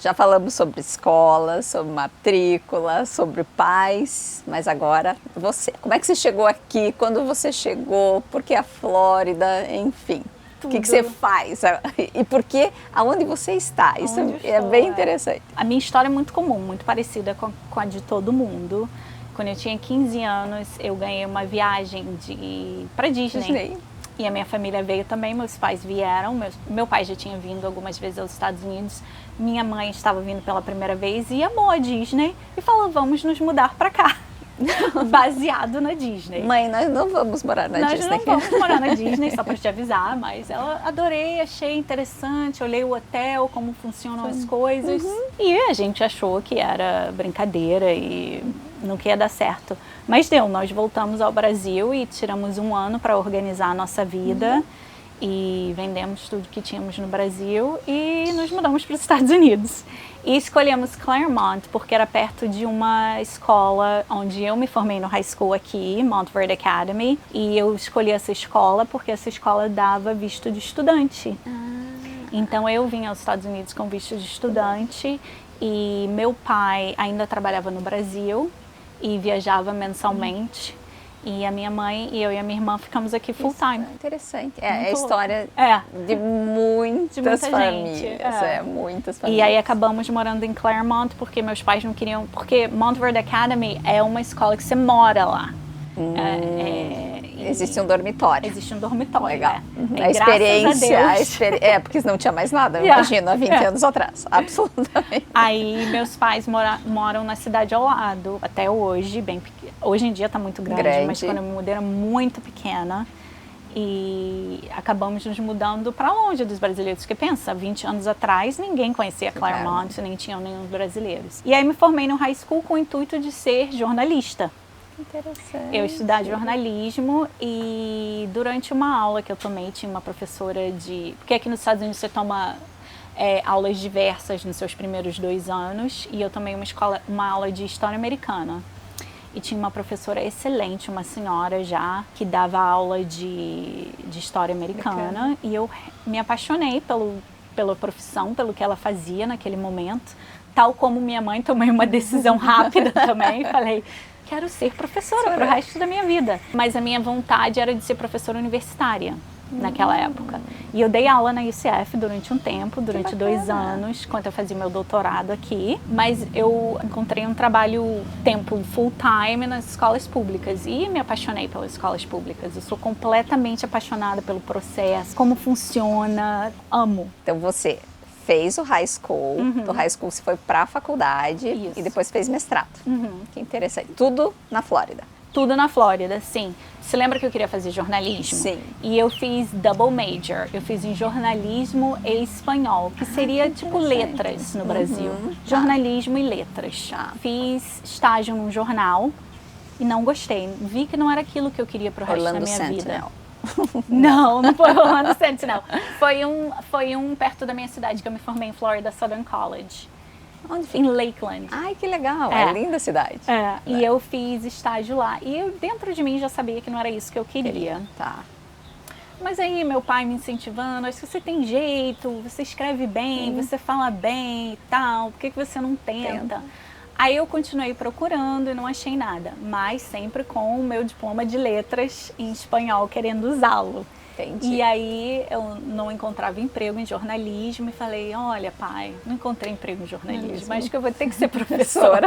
já falamos sobre escola, sobre matrícula, sobre pais, mas agora você. Como é que você chegou aqui? Quando você chegou? Por que a Flórida? Enfim. O que você faz? E por que, aonde você está? Isso é bem interessante. A minha história é muito comum, muito parecida com a de todo mundo. Quando eu tinha 15 anos, eu ganhei uma viagem para Disney. E a minha família veio também, meus pais vieram. Meu pai já tinha vindo algumas vezes aos Estados Unidos. Minha mãe estava vindo pela primeira vez e amou a Disney e falou, vamos nos mudar para cá. Baseado na Disney. Mãe, nós não vamos morar na Disney. Nós não vamos morar na Disney, só para te avisar, mas ela adorei, achei interessante, olhei o hotel, como funcionam as coisas. E a gente achou que era brincadeira e não ia dar certo. Mas deu, nós voltamos ao Brasil e tiramos um ano para organizar a nossa vida. E vendemos tudo que tínhamos no Brasil e nos mudamos para os Estados Unidos. E escolhemos Claremont porque era perto de uma escola onde eu me formei no high school aqui, Montverde Academy. E eu escolhi essa escola porque essa escola dava visto de estudante. Então eu vim aos Estados Unidos com visto de estudante e meu pai ainda trabalhava no Brasil e viajava mensalmente. E a minha mãe e eu e a minha irmã ficamos aqui full time. Interessante. É a história de muitas famílias. Muitas famílias. E aí acabamos morando em Claremont porque meus pais não queriam... Porque Montverde Academy é uma escola que você mora lá. Existe um dormitório. Existe um dormitório. Legal. A experiência. Porque não tinha mais nada, eu imagino, há 20 anos atrás. Absolutamente. Aí meus pais moram na cidade ao lado, até hoje, bem pequeno. Hoje em dia está muito grande, mas quando eu me mudei era muito pequena. E acabamos nos mudando para longe dos brasileiros. Porque pensa, 20 anos atrás ninguém conhecia Claremont, nem tinham nenhum brasileiros. E aí me formei no high school com o intuito de ser jornalista. Interessante. Eu estudava jornalismo e durante uma aula que eu tomei, tinha uma professora de... Porque aqui nos Estados Unidos você toma aulas diversas nos seus primeiros 2 anos e eu tomei uma aula de história americana. E tinha uma professora excelente, uma senhora já, que dava aula de história americana. E eu me apaixonei pela profissão, pelo que ela fazia naquele momento. Tal como minha mãe, tomei uma decisão rápida também. Falei, quero ser professora para o resto da minha vida. Mas a minha vontade era de ser professora universitária naquela época. E eu dei aula na UCF durante um tempo, durante 2 anos, enquanto eu fazia meu doutorado aqui. Mas eu encontrei um trabalho tempo full time nas escolas públicas e me apaixonei pelas escolas públicas. Eu sou completamente apaixonada pelo processo, como funciona, amo. Então você fez o high school, do high school você foi para a faculdade e depois fez mestrado. Que interessante. Tudo na Flórida. Tudo na Flórida, sim. Você lembra que eu queria fazer jornalismo? Sim. E eu fiz double major. Eu fiz em jornalismo e espanhol, que seria tipo letras no Brasil. Jornalismo e letras. Fiz estágio num jornal e não gostei. Vi que não era aquilo que eu queria pro resto da minha vida. Não foi Orlando Sentinel. Foi um perto da minha cidade que eu me formei em Florida Southern College. Onde fica? Em Lakeland. Ai, que legal. É linda a cidade. E eu fiz estágio lá. E eu, dentro de mim, já sabia que não era isso que eu queria. Tá. Mas aí meu pai me incentivando, acho que você tem jeito, você escreve bem, você fala bem e tal, por que você não tenta? Aí eu continuei procurando e não achei nada, mas sempre com o meu diploma de letras em espanhol, querendo usá-lo. Entendi. E aí eu não encontrava emprego em jornalismo e falei, olha pai, não encontrei emprego em jornalismo, acho que eu vou ter que ser professora.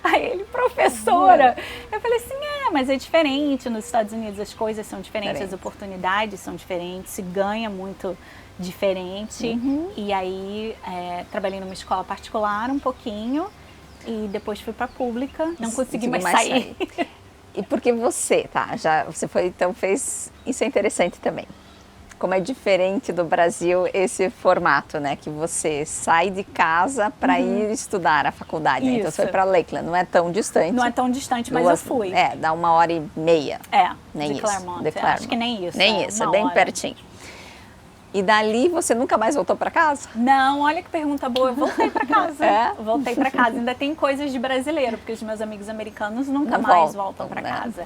Aí ele, professora. Eu falei assim, mas é diferente, nos Estados Unidos as coisas são diferentes, as oportunidades são diferentes, se ganha muito diferente. E aí trabalhei numa escola particular um pouquinho e depois fui para a pública, não consegui mais sair. E porque você foi, então fez, isso é interessante também. Como é diferente do Brasil esse formato, né? Que você sai de casa para ir estudar a faculdade. Né? Então você foi para Lakeland, não é tão distante. Não é tão distante, mas eu fui. Dá 1h30. Nem de Claremont. Acho que nem isso. Nem isso, é bem pertinho. E dali você nunca mais voltou para casa? Não, olha que pergunta boa. Eu voltei para casa. Voltei para casa. Ainda tem coisas de brasileiro, porque os meus amigos americanos nunca mais voltam para casa.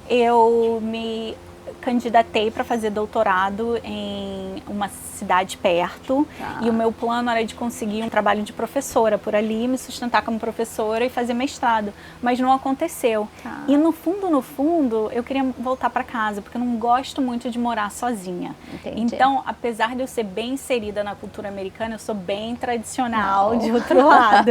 Eu me candidatei para fazer doutorado em uma cidade perto, e o meu plano era de conseguir um trabalho de professora por ali, me sustentar como professora e fazer mestrado, mas não aconteceu. E no fundo, eu queria voltar para casa, porque eu não gosto muito de morar sozinha. Entendi. Então, apesar de eu ser bem inserida na cultura americana, eu sou bem tradicional de outro lado.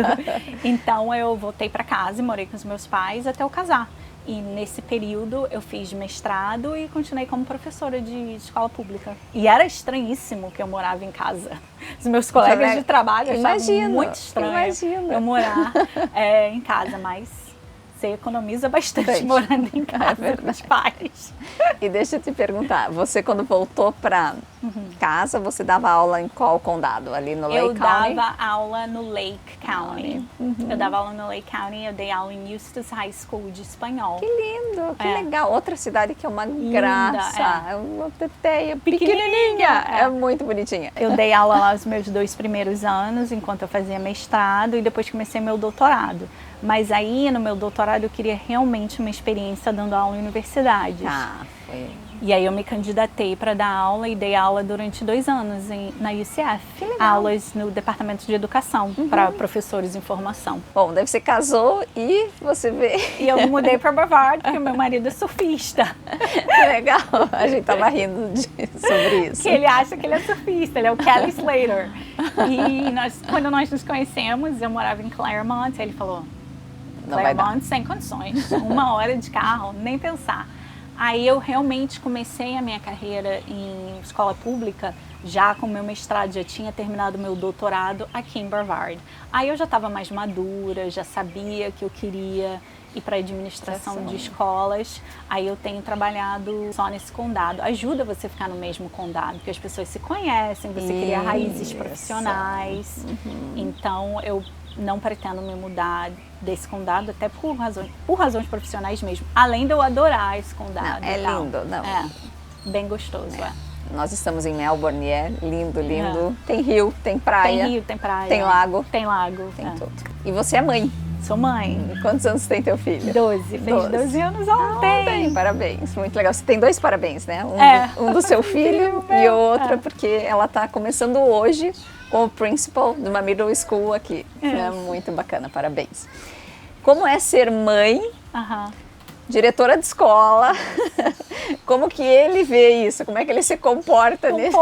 Então, eu voltei para casa e morei com os meus pais até eu casar. E nesse período eu fiz mestrado e continuei como professora de escola pública. E era estranhíssimo que eu morava em casa. Os meus colegas de trabalho achavam muito estranho eu morar em casa, mas você economiza bastante morando em casa com os pais. E deixa eu te perguntar, você quando voltou para casa, você dava aula em qual condado? Ali no Lake County? Eu dava aula no Lake County. Eu dava aula no Lake County, eu dei aula em Eustis High School de espanhol. Que lindo, que legal. Outra cidade que é uma graça. É uma teteia pequenininha. É muito bonitinha. Eu dei aula lá os meus 2 primeiros anos, enquanto eu fazia mestrado, e depois comecei meu doutorado. Mas aí, no meu doutorado, eu queria realmente uma experiência dando aula em universidades. Foi. E aí eu me candidatei para dar aula e dei aula durante 2 anos na UCF. Que legal. Aulas no departamento de educação para professores em formação. Bom, deve ser casou e você vê. E eu me mudei para Brevard, porque o meu marido é surfista. Que legal. A gente tava rindo sobre isso. Que ele acha que ele é surfista, ele é o Kelly Slater. E quando nós nos conhecemos, eu morava em Claremont, ele falou: Claremont sem condições, 1 hora de carro, nem pensar. Aí eu realmente comecei a minha carreira em escola pública, já com meu mestrado, já tinha terminado meu doutorado aqui em Brevard. Aí eu já estava mais madura, já sabia que eu queria ir para administração de escolas. Aí eu tenho trabalhado só nesse condado. Ajuda você a ficar no mesmo condado, porque as pessoas se conhecem, você cria raízes profissionais. Então eu não pretendo me mudar desse condado, até por razões profissionais mesmo. Além de eu adorar esse condado. Não, é lindo, não. É, bem gostoso, Nós estamos em Melbourne e é lindo, lindo. Tem rio, tem praia. Tem rio, tem praia. Tem lago. Tem lago. Tem tudo. E você é mãe? Sou mãe. Quantos anos tem teu filho? 12. Fez 12 anos ontem. Parabéns. Muito legal. Você tem 2 parabéns, né? Um do seu filho e outro porque ela está começando hoje como principal de uma middle school aqui. É muito bacana. Parabéns. Como é ser mãe, diretora de escola? Como que ele vê isso? Como é que ele se comporta nesse...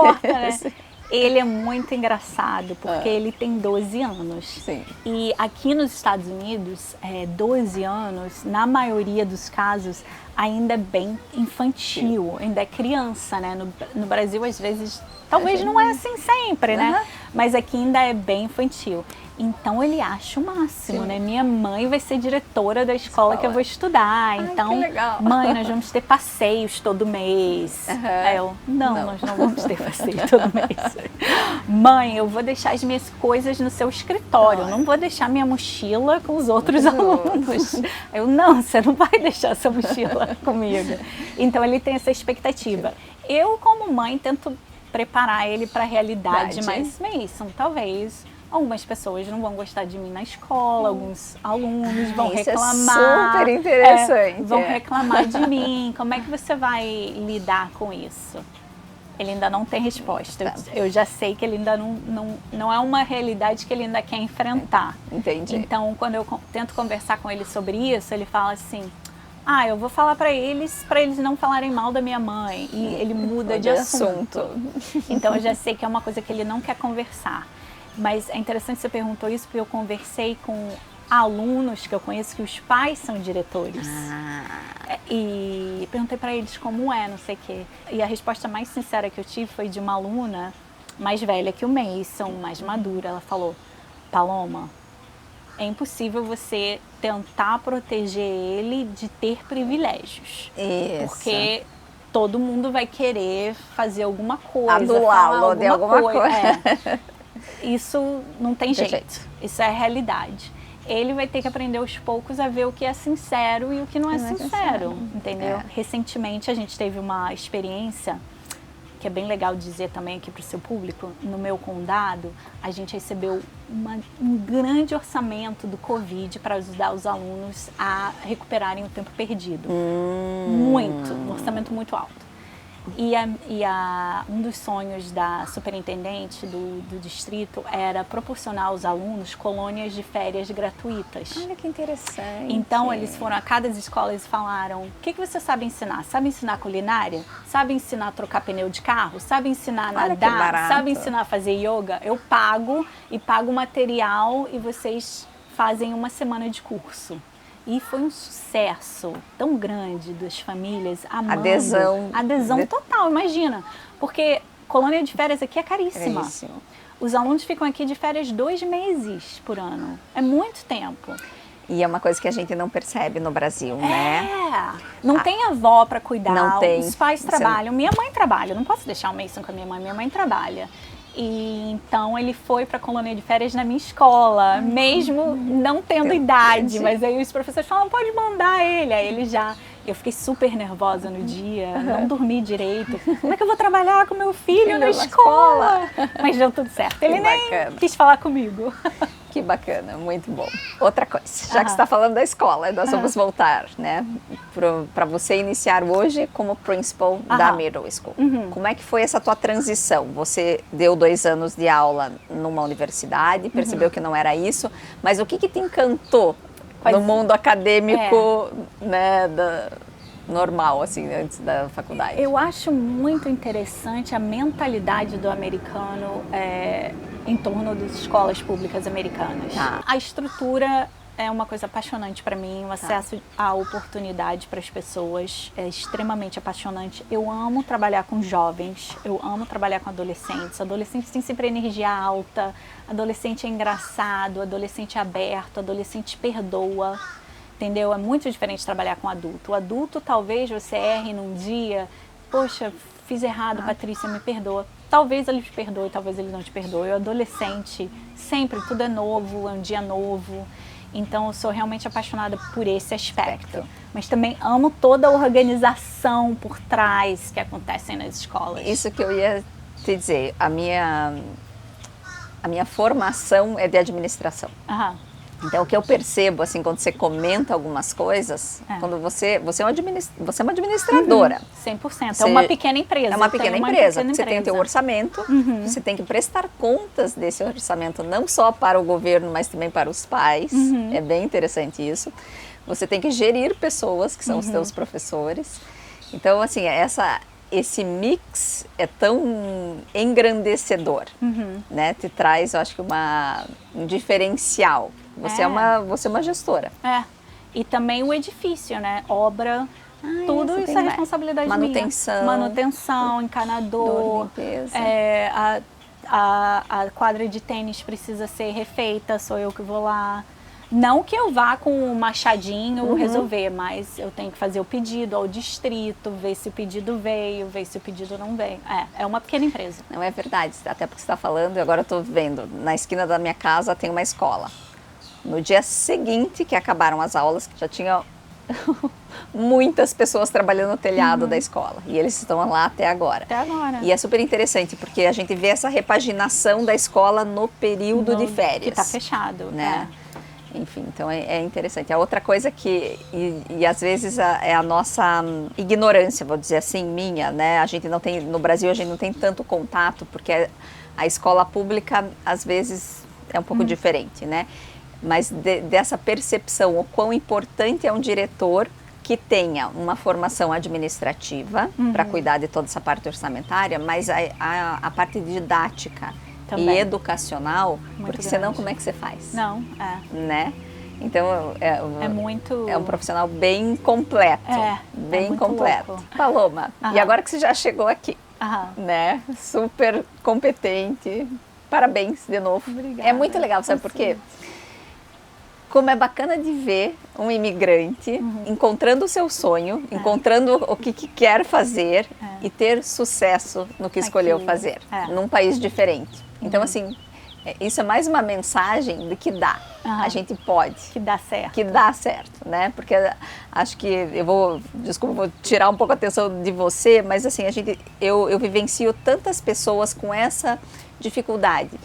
né? Ele é muito engraçado, porque ele tem 12 anos. Sim. E aqui nos Estados Unidos, 12 anos, na maioria dos casos, ainda é bem infantil, ainda é criança, né? No Brasil, às vezes, talvez não é assim sempre, né? Mas aqui ainda é bem infantil. Então ele acha o máximo, né? Minha mãe vai ser diretora da escola que eu vou estudar. Então, que legal. Mãe, nós vamos ter passeios todo mês. Aí eu, não, nós não vamos ter passeio todo mês. Mãe, eu vou deixar as minhas coisas no seu escritório. Eu não vou deixar minha mochila com os outros alunos. Eu, não, você não vai deixar essa mochila comigo. Então ele tem essa expectativa. Eu, como mãe, tento preparar ele para a realidade, mas Mason, talvez algumas pessoas não vão gostar de mim na escola, alguns alunos vão reclamar. É super interessante. Vão reclamar de mim. Como é que você vai lidar com isso? Ele ainda não tem resposta. Eu já sei que ele ainda não é uma realidade que ele ainda quer enfrentar. Entendi. Então, quando eu tento conversar com ele sobre isso, ele fala assim: eu vou falar para eles não falarem mal da minha mãe. E ele muda de assunto. Então, eu já sei que é uma coisa que ele não quer conversar. Mas é interessante que você perguntou isso, porque eu conversei com alunos que eu conheço que os pais são diretores. E perguntei para eles como não sei o quê. E a resposta mais sincera que eu tive foi de uma aluna mais velha que o Mason, mais madura. Ela falou: Paloma, é impossível você tentar proteger ele de ter privilégios. Isso. Porque todo mundo vai querer fazer alguma coisa. Adulá-lo de alguma coisa. Isso não tem jeito. Isso é a realidade. Ele vai ter que aprender aos poucos a ver o que é sincero e o que não é sincero, entendeu? Recentemente a gente teve uma experiência que é bem legal dizer também aqui para o seu público. No meu condado, a gente recebeu um grande orçamento do Covid para ajudar os alunos a recuperarem o tempo perdido. Um orçamento muito alto. Um dos sonhos da superintendente do distrito era proporcionar aos alunos colônias de férias gratuitas. Olha que interessante. Então, eles foram a cada escola e falaram: o que você sabe ensinar? Sabe ensinar culinária? Sabe ensinar a trocar pneu de carro? Sabe ensinar a nadar? Sabe ensinar a fazer yoga? Eu pago e pago material e vocês fazem uma semana de curso. E foi um sucesso tão grande das famílias, amando. Adesão total, imagina. Porque colônia de férias aqui é caríssima. Os alunos ficam aqui de férias 2 meses por ano. É muito tempo. E é uma coisa que a gente não percebe no Brasil, né? Não tem avó para cuidar, não tem. Os pais trabalham. Minha mãe trabalha, eu não posso deixar o Mason com a minha mãe trabalha. E então ele foi para a colônia de férias na minha escola, mesmo não tendo idade, mas aí os professores falaram: pode mandar ele. Aí ele já... Eu fiquei super nervosa no dia, não dormi direito. Como é que eu vou trabalhar com meu filho na escola? Mas deu tudo certo. Ele nem quis falar comigo. Que bacana, muito bom. Outra coisa, já que você está falando da escola, nós vamos voltar, né, para você iniciar hoje como principal da middle school. Como é que foi essa tua transição? Você deu 2 anos de aula numa universidade, percebeu que não era isso, mas o que te encantou no mundo acadêmico, né, normal, assim, antes da faculdade? Eu acho muito interessante a mentalidade do americano em torno das escolas públicas americanas. A estrutura é uma coisa apaixonante para mim, o acesso à oportunidade para as pessoas é extremamente apaixonante. Eu amo trabalhar com jovens, eu amo trabalhar com adolescentes. Adolescentes têm sempre energia alta, adolescente é engraçado, adolescente é aberto, adolescente perdoa. Entendeu? É muito diferente trabalhar com adulto. O adulto, talvez você erre num dia, poxa, fiz errado, Patrícia, me perdoa. Talvez ele te perdoe, talvez ele não te perdoe. O adolescente, sempre, tudo é novo, é um dia novo. Então, eu sou realmente apaixonada por esse aspecto. Mas também amo toda a organização por trás que acontece nas escolas. Isso que eu ia te dizer. A minha formação é de administração. Então, o que eu percebo, assim, quando você comenta algumas coisas, quando você é uma administradora. 100%. É uma pequena empresa. É uma pequena empresa. Você tem o teu orçamento, você tem que prestar contas desse orçamento, não só para o governo, mas também para os pais. É bem interessante isso. Você tem que gerir pessoas, que são os teus professores. Então, assim, esse mix é tão engrandecedor, né? Te traz, eu acho que um diferencial. Você é uma gestora. E também o edifício, né? Obra, tudo isso é responsabilidade minha. Manutenção, encanador, limpeza. A quadra de tênis precisa ser refeita, sou eu que vou lá. Não que eu vá com o machadinho resolver, mas eu tenho que fazer o pedido ao distrito, ver se o pedido veio, ver se o pedido não veio. É uma pequena empresa. Não, é verdade, até porque você está falando, e agora eu estou vendo, na esquina da minha casa tem uma escola. No dia seguinte que acabaram as aulas, já tinha muitas pessoas trabalhando no telhado da escola. E eles estão lá até agora. E é super interessante, porque a gente vê essa repaginação da escola no período de férias. Que está fechado. Né? Enfim, então é interessante. A outra coisa que, e às vezes é a nossa ignorância, vou dizer assim, minha, né? A gente não tem, no Brasil a gente não tem tanto contato, porque a escola pública às vezes é um pouco diferente, né? Mas dessa percepção, o quão importante é um diretor que tenha uma formação administrativa para cuidar de toda essa parte orçamentária, mas a parte didática também. E educacional, muito porque grande. Senão como é que você faz? Não, Né? Então muito... é um profissional bem completo, bem completo. Louco. Paloma, e agora que você já chegou aqui, né? Super competente, parabéns de novo. Obrigada. É muito legal, sabe por quê? Como é bacana de ver um imigrante encontrando o seu sonho, encontrando o que quer fazer e ter sucesso no que escolheu fazer, num país diferente. Então, assim, isso é mais uma mensagem de que dá. A gente pode. Que dá certo. Que dá certo, né? Porque acho que desculpa, vou tirar um pouco a atenção de você, mas assim, eu vivencio tantas pessoas com essa dificuldade.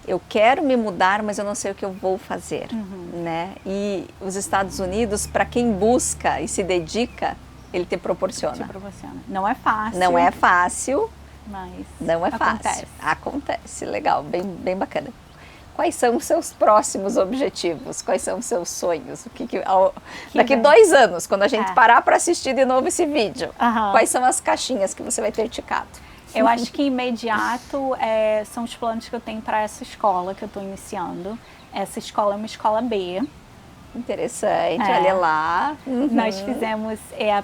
Eu quero me mudar, mas eu não sei o que eu vou fazer, né? E os Estados Unidos, para quem busca e se dedica, ele te proporciona. Te proporciona. Não é fácil. Não é fácil, Mas não é fácil. acontece. Acontece, legal, bem bacana. Quais são os seus próximos objetivos? Quais são os seus sonhos? Daqui 2 anos, quando a gente parar para assistir de novo esse vídeo, quais são as caixinhas que você vai ter ticado? Eu acho que imediato são os planos que eu tenho para essa escola que eu estou iniciando. Essa escola é uma escola B. Interessante, olha lá. Nós fizemos, a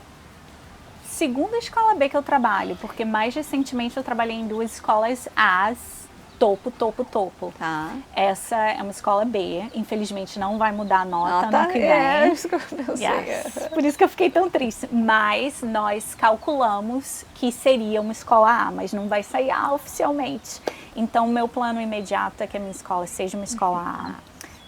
segunda escola B que eu trabalho, porque mais recentemente eu trabalhei em 2 escolas A's, topo. Tá. Essa é uma escola B, infelizmente não vai mudar a nota no que vem. É isso que eu pensei. Yes. Por isso que eu fiquei tão triste. Mas nós calculamos que seria uma escola A, mas não vai sair A oficialmente. Então, o meu plano imediato é que a minha escola seja uma escola A,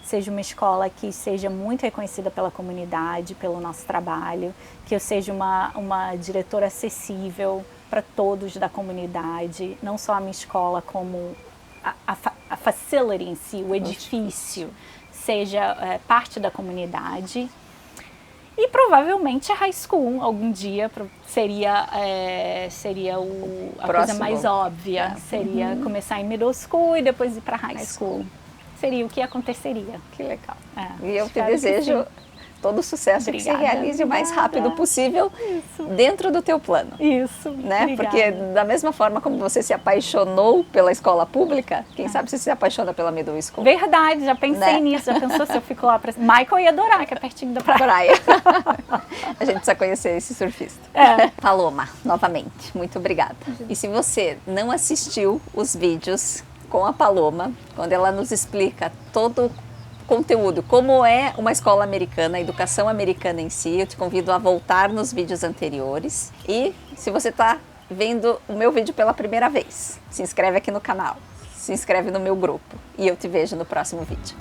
seja uma escola que seja muito reconhecida pela comunidade, pelo nosso trabalho, que eu seja uma diretora acessível para todos da comunidade, não só a minha escola, como a facility em si, o edifício, seja parte da comunidade. E provavelmente a high school algum dia seria a coisa mais óbvia. Seria começar em middle school e depois ir para high school. Seria o que aconteceria. Que legal. E eu te desejo todo o sucesso, que você realize o mais rápido possível dentro do teu plano. Isso, né? Porque da mesma forma como você se apaixonou pela escola pública, quem sabe você se apaixona pela middle school. Verdade, já pensei nisso, já pensou se eu fico lá pra... Michael ia adorar, que é pertinho da praia. A gente precisa conhecer esse surfista. Paloma, novamente, muito obrigada. E se você não assistiu os vídeos com a Paloma, quando ela nos explica todo o conteúdo, como é uma escola americana, a educação americana em si, eu te convido a voltar nos vídeos anteriores. E se você está vendo o meu vídeo pela primeira vez, se inscreve aqui no canal, se inscreve no meu grupo e eu te vejo no próximo vídeo.